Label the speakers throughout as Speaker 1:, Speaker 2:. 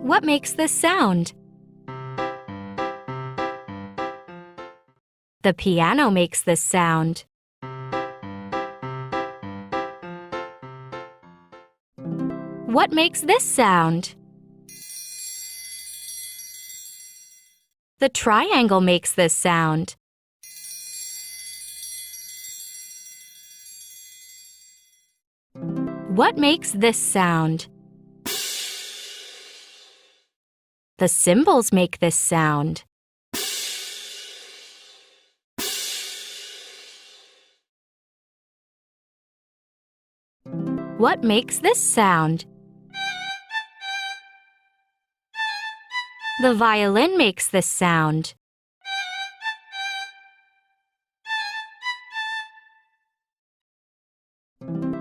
Speaker 1: What makes this sound? The piano makes this sound. What makes this sound? The triangle makes this sound. What makes this sound? The cymbals make this sound. What makes this sound? The violin makes this sound.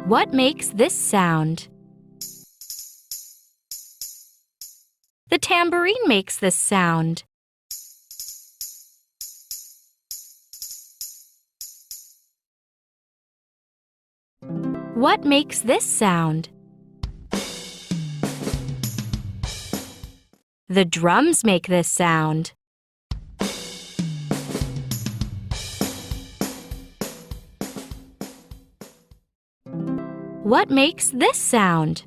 Speaker 1: What makes this sound? The tambourine makes this sound. What makes this sound? The drums make this sound. What makes this sound?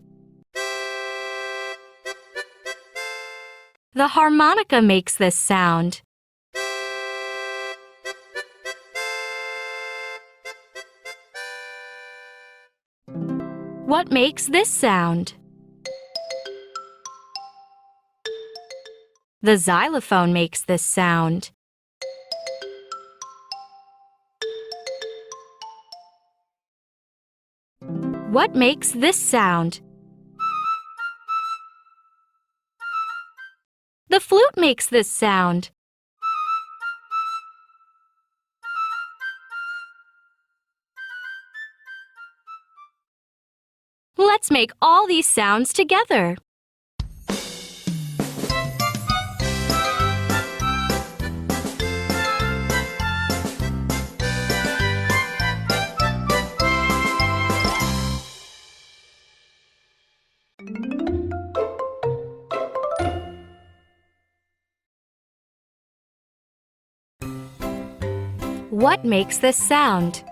Speaker 1: The harmonica makes this sound. What makes this sound? The xylophone makes this sound. What makes this sound? The flute makes this sound. Let's make all these sounds together. What makes this sound?